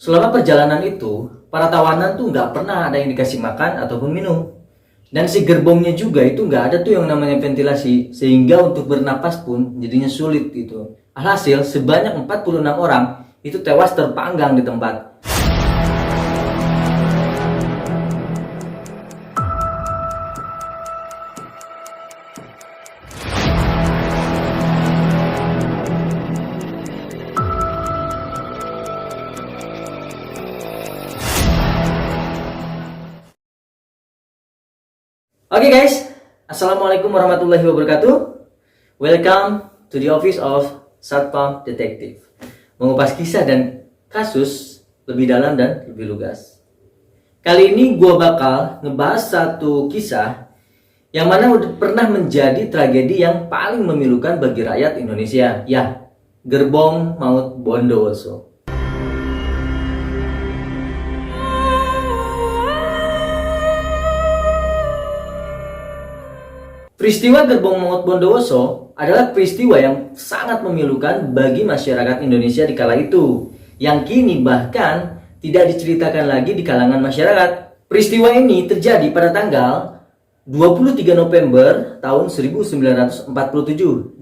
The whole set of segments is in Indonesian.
Selama perjalanan itu, para tawanan tuh nggak pernah ada yang dikasih makan ataupun minum. Dan si gerbongnya juga itu nggak ada tuh yang namanya ventilasi, sehingga untuk bernapas pun jadinya sulit gitu. Alhasil, sebanyak 46 orang itu tewas terpanggang di tempat. Oke guys, Assalamualaikum warahmatullahi wabarakatuh. Welcome to the office of Satpam Detective. Mengupas kisah dan kasus lebih dalam dan lebih lugas. Kali ini gue bakal ngebahas satu kisah yang mana udah pernah menjadi tragedi yang paling memilukan bagi rakyat Indonesia. Ya, Gerbong Maut Bondowoso. Peristiwa Gerbong Maut Bondowoso adalah peristiwa yang sangat memilukan bagi masyarakat Indonesia di kala itu, yang kini bahkan tidak diceritakan lagi di kalangan masyarakat. Peristiwa ini terjadi pada tanggal 23 November tahun 1947,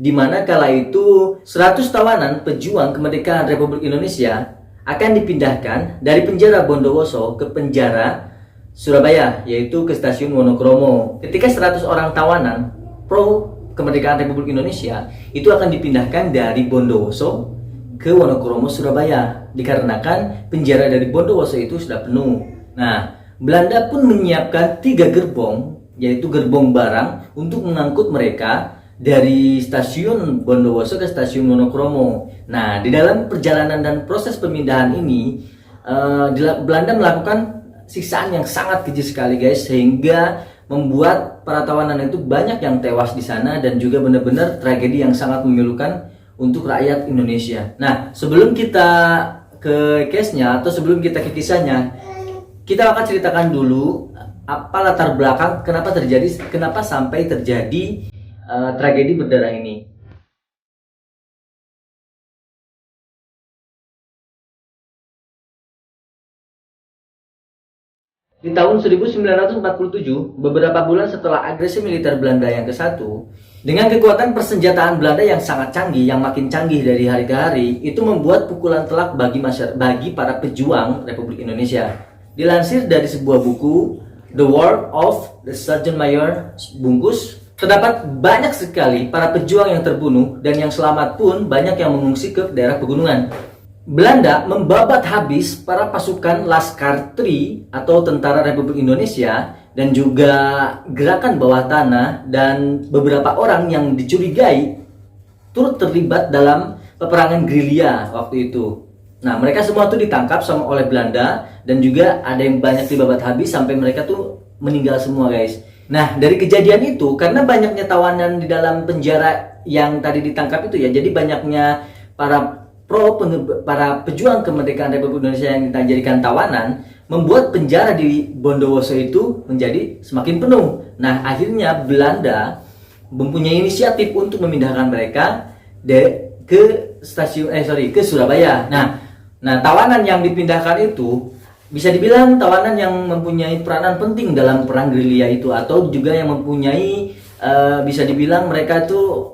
di mana kala itu 100 tawanan pejuang kemerdekaan Republik Indonesia akan dipindahkan dari penjara Bondowoso ke penjara Surabaya, yaitu ke stasiun Wonokromo. Ketika 100 orang tawanan pro kemerdekaan Republik Indonesia itu akan dipindahkan dari Bondowoso ke Wonokromo, Surabaya, dikarenakan penjara dari Bondowoso itu sudah penuh. Nah, Belanda pun menyiapkan 3 gerbong, yaitu gerbong barang untuk mengangkut mereka dari stasiun Bondowoso ke stasiun Wonokromo. Nah, di dalam perjalanan dan proses pemindahan ini, Belanda melakukan siksaan yang sangat keji sekali guys, sehingga membuat para tawanan itu banyak yang tewas di sana, dan juga benar-benar tragedi yang sangat memilukan untuk rakyat Indonesia. Nah, sebelum kita ke case-nya atau sebelum kita ke kisahnya, kita akan ceritakan dulu apa latar belakang kenapa sampai terjadi tragedi berdarah ini. Di tahun 1947, beberapa bulan setelah agresi militer Belanda yang ke-1, dengan kekuatan persenjataan Belanda yang sangat canggih, yang makin canggih dari hari ke hari, itu membuat pukulan telak bagi para pejuang Republik Indonesia. Dilansir dari sebuah buku, The War of the Sergeant Major Bungkus, terdapat banyak sekali para pejuang yang terbunuh, dan yang selamat pun banyak yang mengungsi ke daerah pegunungan. Belanda membabat habis para pasukan Laskar Tri atau Tentara Republik Indonesia, dan juga gerakan bawah tanah, dan beberapa orang yang dicurigai turut terlibat dalam peperangan gerilya waktu itu. Nah, mereka semua tuh ditangkap oleh Belanda, dan juga ada yang banyak dibabat habis sampai mereka tuh meninggal semua guys. Nah, dari kejadian itu, karena banyaknya tawanan di dalam penjara yang tadi ditangkap itu ya, jadi banyaknya para pejuang kemerdekaan Republik Indonesia yang dijadikan tawanan, membuat penjara di Bondowoso itu menjadi semakin penuh. Nah, akhirnya Belanda mempunyai inisiatif untuk memindahkan mereka ke Surabaya. Nah, tawanan yang dipindahkan itu bisa dibilang tawanan yang mempunyai peranan penting dalam perang gerilya itu, atau juga yang mempunyai bisa dibilang mereka itu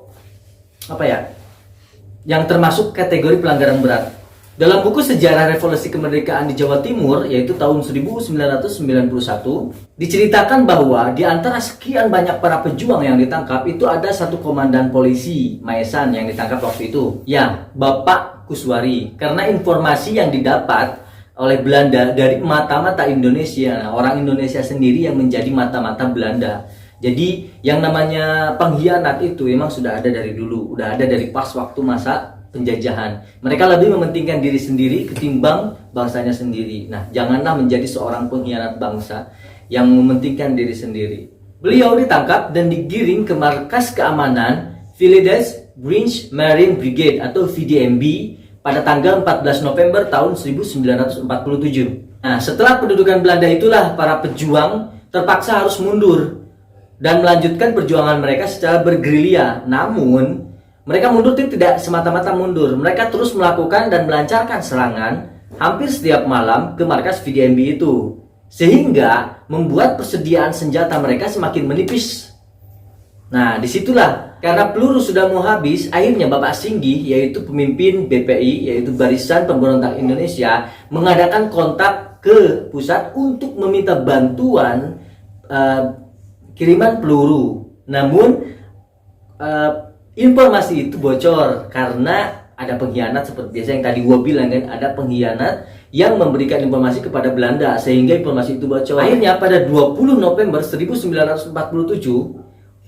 yang termasuk kategori pelanggaran berat. Dalam buku Sejarah Revolusi Kemerdekaan di Jawa Timur, yaitu tahun 1991, diceritakan bahwa di antara sekian banyak para pejuang yang ditangkap, itu ada satu komandan polisi Maesan yang ditangkap waktu itu. Ya, Bapak Kuswari. Karena informasi yang didapat oleh Belanda dari mata-mata Indonesia, orang Indonesia sendiri yang menjadi mata-mata Belanda. Jadi yang namanya pengkhianat itu memang sudah ada dari dulu, udah ada dari pas waktu masa penjajahan. Mereka lebih mementingkan diri sendiri ketimbang bangsanya sendiri. Nah, janganlah menjadi seorang pengkhianat bangsa yang mementingkan diri sendiri. Beliau ditangkap dan digiring ke markas keamanan Villades Branch Marine Brigade atau VDMB pada tanggal 14 November tahun 1947. Nah, setelah pendudukan Belanda itulah para pejuang terpaksa harus mundur dan melanjutkan perjuangan mereka secara bergerilya. Namun, mereka mundur itu tidak semata-mata mundur. Mereka terus melakukan dan melancarkan serangan hampir setiap malam ke markas VDMB itu, sehingga membuat persediaan senjata mereka semakin menipis. Nah, disitulah karena peluru sudah mau habis, akhirnya Bapak Singgi, yaitu pemimpin BPI, yaitu Barisan Pemberontak Indonesia, mengadakan kontak ke pusat untuk meminta bantuan kiriman peluru. Namun informasi itu bocor karena ada pengkhianat seperti biasa yang tadi gua bilang kan, ada pengkhianat yang memberikan informasi kepada Belanda sehingga informasi itu bocor. Akhirnya pada 20 November 1947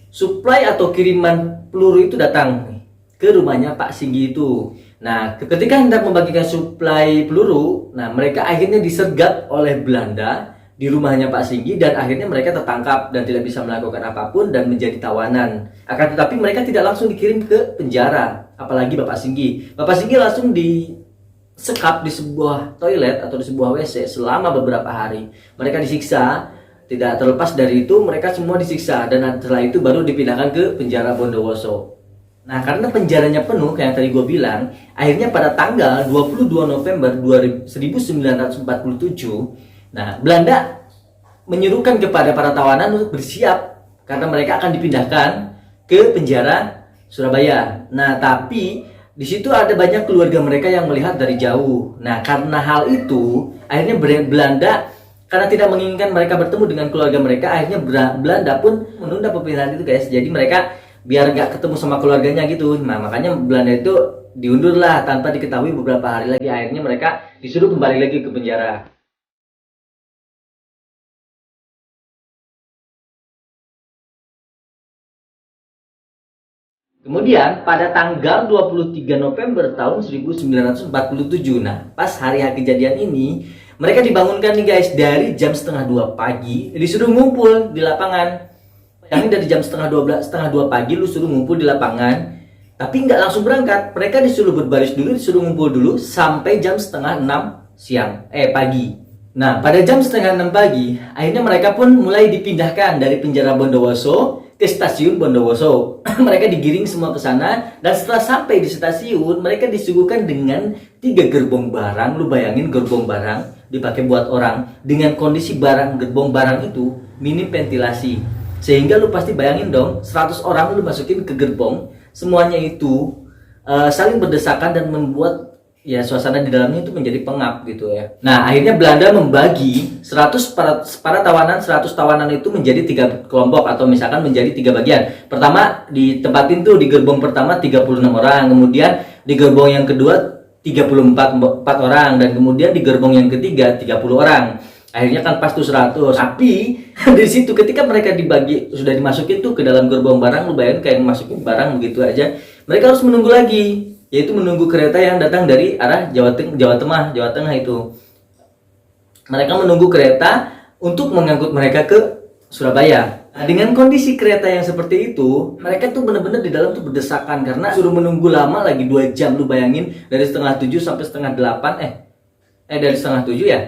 suplai atau kiriman peluru itu datang ke rumahnya Pak Singgi itu. Nah, ketika hendak membagikan suplai peluru, nah mereka akhirnya disergap oleh Belanda di rumahnya Pak Singgi dan akhirnya mereka tertangkap dan tidak bisa melakukan apapun dan menjadi tawanan. Akan tetapi mereka tidak langsung dikirim ke penjara, apalagi Bapak Singgi. Bapak Singgi langsung disekap di sebuah toilet atau di sebuah WC selama beberapa hari. Mereka disiksa. Tidak terlepas dari itu, mereka semua disiksa dan setelah itu baru dipindahkan ke penjara Bondowoso. Nah, karena penjaranya penuh, kayak yang tadi gue bilang, akhirnya pada tanggal 22 November 1947, nah, Belanda menyuruhkan kepada para tawanan untuk bersiap karena mereka akan dipindahkan ke penjara Surabaya. Nah, tapi di situ ada banyak keluarga mereka yang melihat dari jauh. Nah, karena hal itu, akhirnya Belanda karena tidak menginginkan mereka bertemu dengan keluarga mereka, akhirnya Belanda pun menunda pemilihan itu guys. Jadi mereka biar gak ketemu sama keluarganya gitu. Nah, makanya Belanda itu diundur lah tanpa diketahui beberapa hari lagi. Akhirnya mereka disuruh kembali lagi ke penjara. Kemudian pada tanggal 23 November tahun 1947, nah pas hari kejadian ini, mereka dibangunkan nih guys dari jam setengah 2 pagi, disuruh ngumpul di lapangan. Yang dari jam setengah 2 pagi lu suruh ngumpul di lapangan, tapi nggak langsung berangkat. Mereka disuruh berbaris dulu, disuruh ngumpul dulu sampai jam setengah 6 pagi. Nah, pada jam setengah 6 pagi, akhirnya mereka pun mulai dipindahkan dari penjara Bondowoso ke stasiun Bondowoso. Mereka digiring semua ke sana dan setelah sampai di stasiun, mereka disuguhkan dengan 3 gerbong barang. Lu bayangin gerbong barang dipakai buat orang dengan kondisi gerbong barang itu minim ventilasi. Sehingga lu pasti bayangin dong, 100 orang lu masukin ke gerbong, semuanya itu saling berdesakan dan membuat ya suasana di dalamnya itu menjadi pengap gitu ya. Nah, akhirnya Belanda membagi 100 para tawanan, 100 tawanan itu menjadi 3 kelompok atau misalkan menjadi 3 bagian. Pertama ditempatin tuh di gerbong pertama 36 orang, kemudian di gerbong yang kedua 34 orang dan kemudian di gerbong yang ketiga 30 orang. Akhirnya kan pas tuh 100. Tapi dari situ ketika mereka dibagi sudah dimasukin tuh ke dalam gerbong barang, lu bayangin kayak masukin barang begitu aja. Mereka harus menunggu lagi, yaitu menunggu kereta yang datang dari arah Jawa Tengah itu. Mereka menunggu kereta untuk mengangkut mereka ke Surabaya. Nah, dengan kondisi kereta yang seperti itu, mereka tuh benar-benar di dalam tuh berdesakan karena suruh menunggu lama lagi 2 jam. Lu bayangin dari setengah 7 sampai setengah 8 dari setengah 7 ya.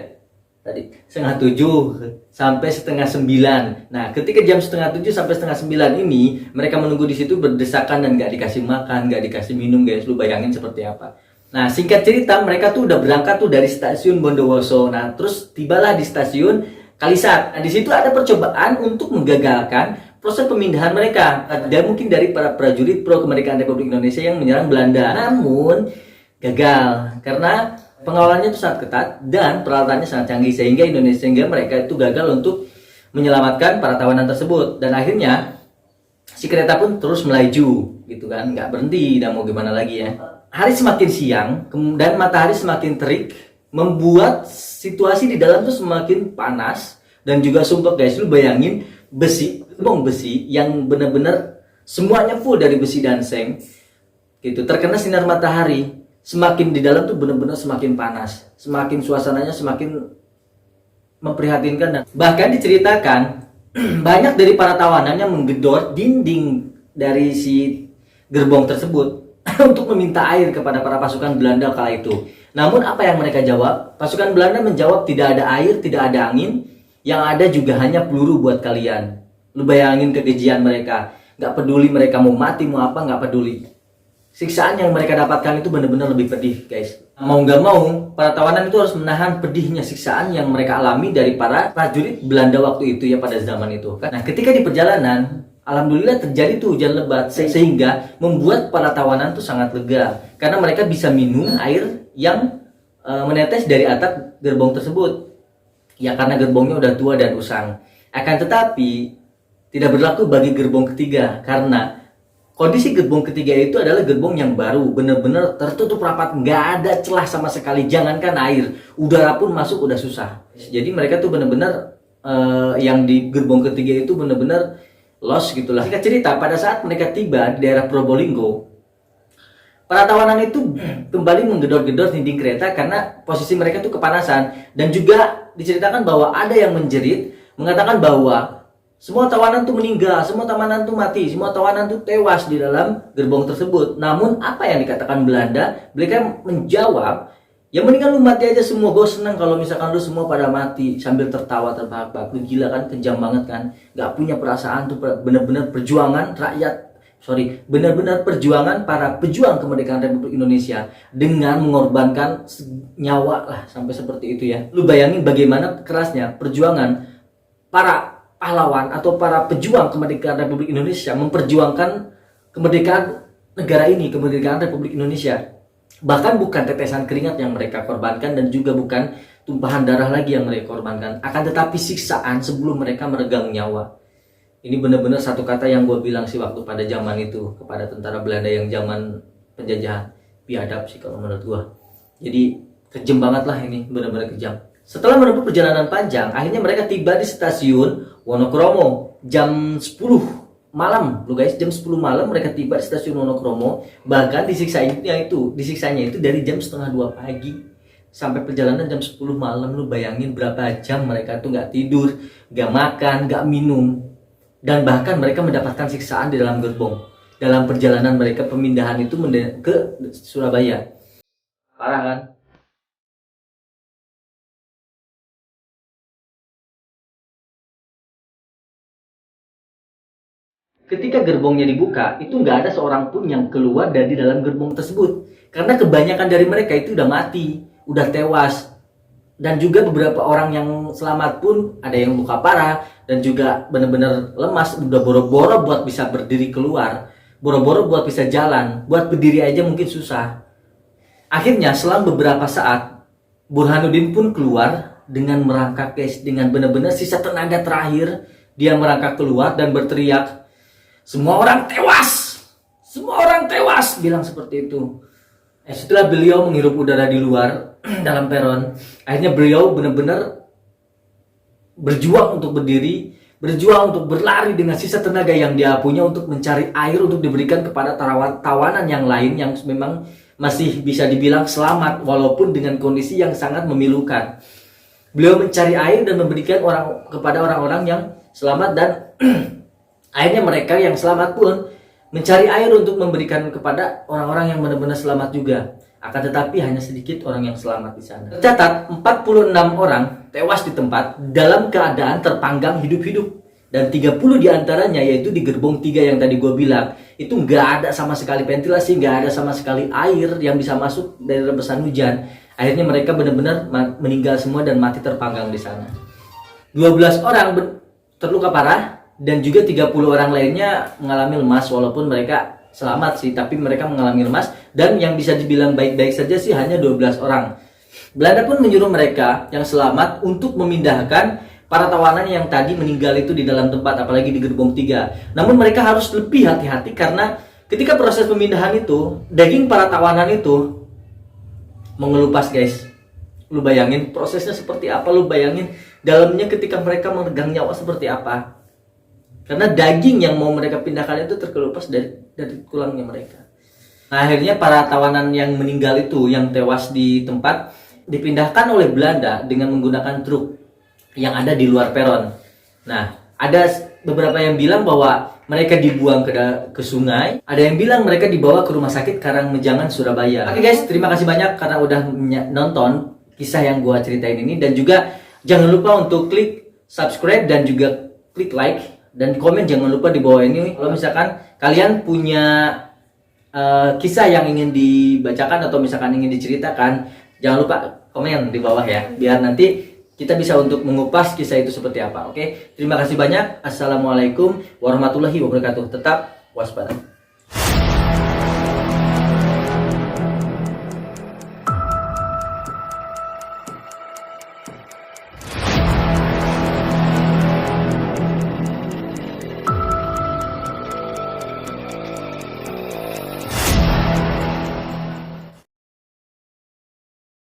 Tadi setengah 7 sampai setengah 9. Nah, ketika jam setengah 7 sampai setengah 9 ini mereka menunggu di situ berdesakan dan gak dikasih makan, gak dikasih minum guys. Lu bayangin seperti apa. Nah, singkat cerita mereka tuh udah berangkat tuh dari stasiun Bondowoso. Nah, terus tibalah di stasiun Kalisat. Nah, di situ ada percobaan untuk menggagalkan proses pemindahan mereka. Dan mungkin dari para prajurit pro kemerdekaan Republik Indonesia yang menyerang Belanda. Namun gagal karena pengawalannya itu sangat ketat dan peralatannya sangat canggih sehingga mereka itu gagal untuk menyelamatkan para tawanan tersebut. Dan akhirnya si kereta pun terus melaju gitu kan, nggak berhenti dan mau gimana lagi ya. Hari semakin siang dan matahari semakin terik membuat situasi di dalam tuh semakin panas dan juga sumpah guys. Lu bayangin gerbong besi yang benar-benar semuanya full dari besi dan seng gitu, terkena sinar matahari. Semakin di dalam tuh benar-benar semakin panas, semakin suasananya semakin memprihatinkan. Dan bahkan diceritakan banyak dari para tawanan yang menggedor dinding dari si gerbong tersebut untuk meminta air kepada para pasukan Belanda kala itu. Namun apa yang mereka jawab? Pasukan Belanda menjawab, tidak ada air, tidak ada angin, yang ada juga hanya peluru buat kalian. Lu bayangin kekejian mereka, nggak peduli mereka mau mati mau apa, nggak peduli. siksaan yang mereka dapatkan itu benar-benar lebih pedih, guys. Mau nggak mau, para tawanan itu harus menahan pedihnya siksaan yang mereka alami dari para prajurit Belanda waktu itu ya, pada zaman itu. Nah, ketika di perjalanan, alhamdulillah terjadi tuh hujan lebat sehingga membuat para tawanan tuh sangat lega karena mereka bisa minum air yang menetes dari atap gerbong tersebut. Ya karena gerbongnya udah tua dan usang. Akan tetapi tidak berlaku bagi gerbong ketiga karena kondisi gerbong ketiga itu adalah gerbong yang baru, benar-benar tertutup rapat, nggak ada celah sama sekali, jangankan air, udara pun masuk udah susah. Jadi mereka tuh benar-benar yang di gerbong ketiga itu benar-benar lost gitulah. Singkat cerita, pada saat mereka tiba di daerah Probolinggo, para tawanan itu kembali menggedor-gedor dinding kereta karena posisi mereka tuh kepanasan, dan juga diceritakan bahwa ada yang menjerit mengatakan bahwa semua tawanan tuh meninggal, semua tawanan tuh mati, semua tawanan tuh tewas di dalam gerbong tersebut. Namun apa yang dikatakan Belanda, mereka menjawab, yang meninggal lu mati aja semua, gue seneng kalau misalkan lu semua pada mati, sambil tertawa terbahak-bahak. Lu gila kan, kejam banget kan, gak punya perasaan tuh, bener-bener perjuangan rakyat, benar-benar perjuangan para pejuang kemerdekaan Republik Indonesia dengan mengorbankan nyawa lah, sampai seperti itu ya. Lu bayangin bagaimana kerasnya perjuangan para pahlawan atau para pejuang kemerdekaan Republik Indonesia memperjuangkan kemerdekaan negara ini, kemerdekaan Republik Indonesia. Bahkan bukan tetesan keringat yang mereka korbankan dan juga bukan tumpahan darah lagi yang mereka korbankan, akan tetapi siksaan sebelum mereka meregang nyawa. Ini benar-benar satu kata yang gue bilang sih waktu pada zaman itu kepada tentara Belanda yang zaman penjajahan, biadab sih kalau menurut gue. Jadi kejam banget lah, ini benar-benar kejam. Setelah menempuh perjalanan panjang, akhirnya mereka tiba di stasiun Wonokromo jam 10 malam. Loh guys, jam 10 malam mereka tiba di stasiun Wonokromo. Bahkan disiksanya itu dari jam setengah 2 pagi sampai perjalanan jam 10 malam. Lu bayangin berapa jam mereka tuh nggak tidur, nggak makan, nggak minum. Dan bahkan mereka mendapatkan siksaan di dalam gerbong dalam perjalanan mereka pemindahan itu ke Surabaya. Parah kan? Ketika gerbongnya dibuka, itu nggak ada seorang pun yang keluar dari dalam gerbong tersebut. Karena kebanyakan dari mereka itu udah mati, udah tewas. Dan juga beberapa orang yang selamat pun ada yang luka parah dan juga benar-benar lemas, udah boro-boro buat bisa berdiri keluar, boro-boro buat bisa jalan, buat berdiri aja mungkin susah. Akhirnya selang beberapa saat, Burhanuddin pun keluar dengan merangkak, guys, dengan benar-benar sisa tenaga terakhir. Dia merangkak keluar dan berteriak, "Semua orang tewas! Semua orang tewas!" Bilang seperti itu. Setelah beliau menghirup udara di luar dalam peron, akhirnya beliau benar-benar berjuang untuk berdiri, berjuang untuk berlari dengan sisa tenaga yang dia punya untuk mencari air untuk diberikan kepada tawanan yang lain yang memang masih bisa dibilang selamat walaupun dengan kondisi yang sangat memilukan. Beliau mencari air dan memberikan kepada orang-orang yang selamat, dan akhirnya mereka yang selamat pun mencari air untuk memberikan kepada orang-orang yang benar-benar selamat juga. Akan tetapi hanya sedikit orang yang selamat di sana. Tercatat 46 orang tewas di tempat dalam keadaan terpanggang hidup-hidup. Dan 30 diantaranya yaitu di gerbong 3 yang tadi gue bilang. Itu nggak ada sama sekali ventilasi, nggak ada sama sekali air yang bisa masuk dari rembesan hujan. Akhirnya mereka benar-benar meninggal semua dan mati terpanggang di sana. 12 orang terluka parah. Dan juga 30 orang lainnya mengalami lemas, walaupun mereka selamat sih, tapi mereka mengalami lemas. Dan yang bisa dibilang baik-baik saja sih hanya 12 orang. Belanda pun menyuruh mereka yang selamat untuk memindahkan para tawanan yang tadi meninggal itu di dalam tempat, apalagi di gerbong 3. Namun mereka harus lebih hati-hati karena ketika proses pemindahan itu, daging para tawanan itu mengelupas, guys. Lu bayangin prosesnya seperti apa, lu bayangin dalamnya ketika mereka memegang nyawa seperti apa. Karena daging yang mau mereka pindahkan itu terkelupas dari tulangnya mereka. Nah, akhirnya para tawanan yang meninggal itu, yang tewas di tempat, dipindahkan oleh Belanda dengan menggunakan truk yang ada di luar peron. Nah, ada beberapa yang bilang bahwa mereka dibuang ke sungai. Ada yang bilang mereka dibawa ke rumah sakit Karangmenjangan, Surabaya. Oke guys, terima kasih banyak karena udah nonton kisah yang gua ceritain ini. Dan juga jangan lupa untuk klik subscribe dan juga klik like. Dan komen jangan lupa di bawah ini kalau misalkan kalian punya kisah yang ingin dibacakan atau misalkan ingin diceritakan, jangan lupa komen di bawah ya, biar nanti kita bisa untuk mengupas kisah itu seperti apa. Oke, terima kasih banyak. Assalamualaikum warahmatullahi wabarakatuh. Tetap waspada.